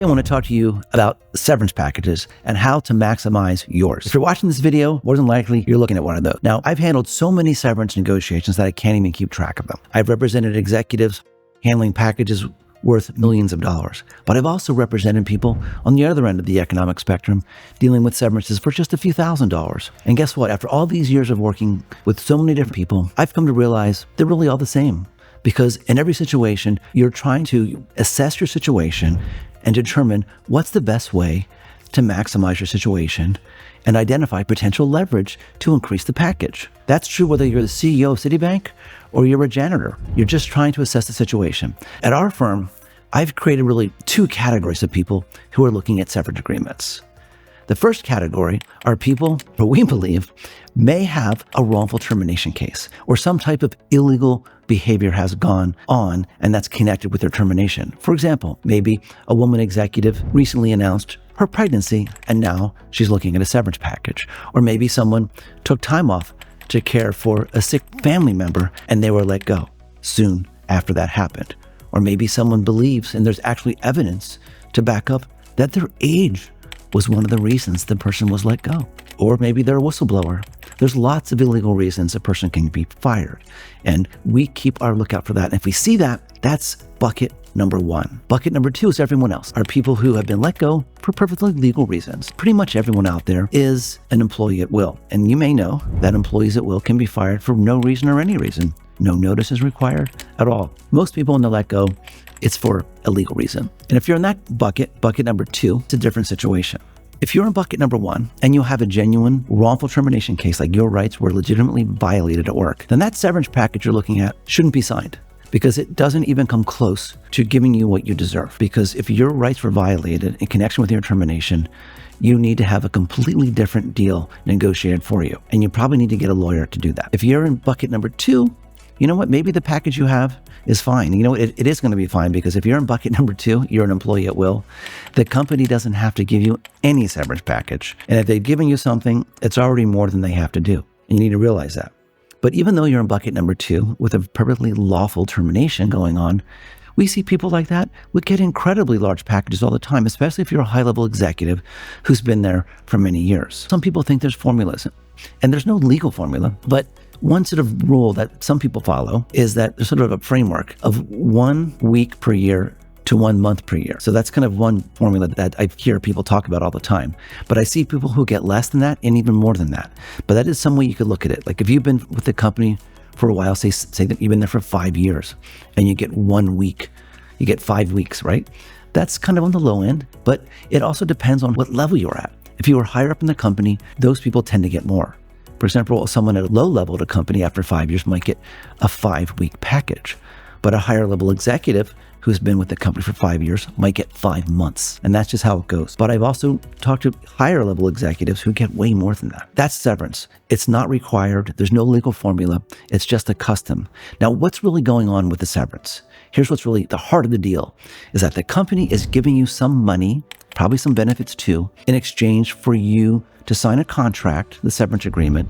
I want to talk to you about severance packages and how to maximize yours. If you're watching this video, more than likely you're looking at one of those. Now, I've handled so many severance negotiations that I can't even keep track of them. I've represented executives handling packages worth millions of dollars, but I've also represented people on the other end of the economic spectrum dealing with severances for just a few $1,000s. And guess what? After all these years of working with so many different people, I've come to realize they're really all the same. Because in every situation, you're trying to assess your situation and determine what's the best way to maximize your situation and identify potential leverage to increase the package. That's true whether you're the CEO of Citibank or you're a janitor. You're just trying to assess the situation. At our firm, I've created really two categories of people who are looking at severance agreements. The first category are people who we believe may have a wrongful termination case or some type of illegal behavior has gone on and that's connected with their termination. For example, maybe a woman executive recently announced her pregnancy and now she's looking at a severance package. Or maybe someone took time off to care for a sick family member and they were let go soon after that happened. Or maybe someone believes, and there's actually evidence to back up, that their age was one of the reasons the person was let go. Or maybe they're a whistleblower. There's lots of illegal reasons a person can be fired. And we keep our lookout for that. And if we see that, that's bucket number one. Bucket number two is everyone else, are people who have been let go for perfectly legal reasons. Pretty much everyone out there is an employee at will. And you may know that employees at will can be fired for no reason or any reason. No notice is required at all. Most people when they let go, it's for a legal reason. And if you're in that bucket number two, it's a different situation. If you're in bucket number one and you have a genuine wrongful termination case, like your rights were legitimately violated at work, then that severance package you're looking at shouldn't be signed because it doesn't even come close to giving you what you deserve. Because if your rights were violated in connection with your termination, you need to have a completely different deal negotiated for you. And you probably need to get a lawyer to do that. If you're in bucket number two, you know what? Maybe the package you have is fine. You know, it is going to be fine because if you're in bucket number two, you're an employee at will. The company doesn't have to give you any severance package. And if they've given you something, it's already more than they have to do. And you need to realize that. But even though you're in bucket number two with a perfectly lawful termination going on, we see people like that would get incredibly large packages all the time, especially if you're a high-level executive who's been there for many years. Some people think there's formulas, and there's no legal formula, but one sort of rule that some people follow is that there's sort of a framework of 1 week per year to 1 month per year. So that's kind of one formula that I hear people talk about all the time. But I see people who get less than that and even more than that. But that is some way you could look at it. Like if you've been with the company for a while, say that you've been there for 5 years and you get 1 week, you get 5 weeks, right? That's kind of on the low end, but it also depends on what level you're at. If you are higher up in the company, those people tend to get more. For example, someone at a low level at a company after 5 years might get a 5-week package, but a higher level executive who's been with the company for 5 years might get 5 months. And that's just how it goes. But I've also talked to higher level executives who get way more than that. That's severance. It's not required. There's no legal formula. It's just a custom. Now, what's really going on with the severance? Here's what's really the heart of the deal is that the company is giving you some money, probably some benefits too, in exchange for you to sign a contract, the severance agreement,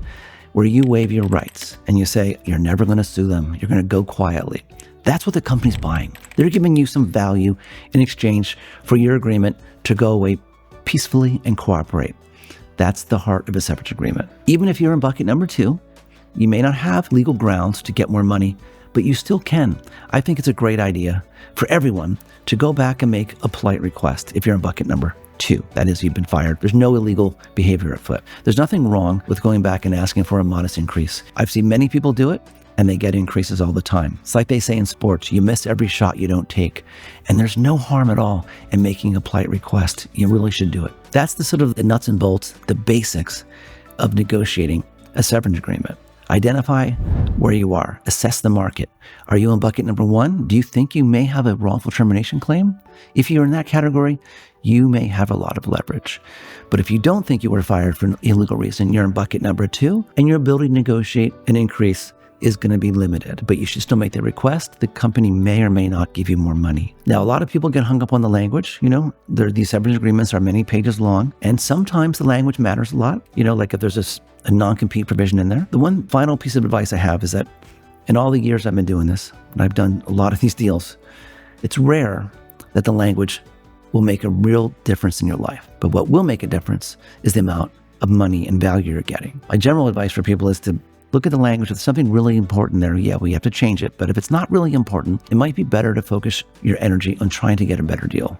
where you waive your rights and you say, you're never going to sue them. You're going to go quietly. That's what the company's buying. They're giving you some value in exchange for your agreement to go away peacefully and cooperate. That's the heart of a severance agreement. Even if you're in bucket number two, you may not have legal grounds to get more money, but you still can. I think it's a great idea for everyone to go back and make a polite request if you're in bucket number two. That is, you've been fired. There's no illegal behavior afoot. There's nothing wrong with going back and asking for a modest increase. I've seen many people do it, and they get increases all the time. It's like they say in sports, you miss every shot you don't take. And there's no harm at all in making a polite request. You really should do it. That's the sort of the nuts and bolts, the basics of negotiating a severance agreement. Identify where you are. Assess the market. Are you in bucket number one? Do you think you may have a wrongful termination claim? If you're in that category, you may have a lot of leverage. But if you don't think you were fired for an illegal reason, you're in bucket number two, and your ability to negotiate an increase is going to be limited, but you should still make the request. The company may or may not give you more money. Now, a lot of people get hung up on the language. You know, these severance agreements are many pages long, and sometimes the language matters a lot. You know, like if there's a non-compete provision in there. The one final piece of advice I have is that in all the years I've been doing this, and I've done a lot of these deals, it's rare that the language will make a real difference in your life. But what will make a difference is the amount of money and value you're getting. My general advice for people is to look at the language. If something really important there, yeah, we have to change it. But if it's not really important, it might be better to focus your energy on trying to get a better deal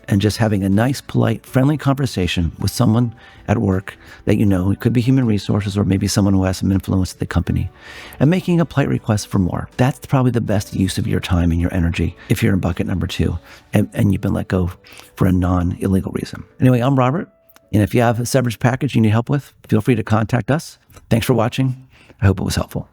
and just having a nice, polite, friendly conversation with someone at work that you know. It could be human resources or maybe someone who has some influence at the company, and making a polite request for more. That's probably the best use of your time and your energy if you're in bucket number 2 and you've been let go for a non-illegal reason. Anyway, I'm Robert, and if you have a severance package you need help with, feel free to contact us. Thanks for watching. I hope it was helpful.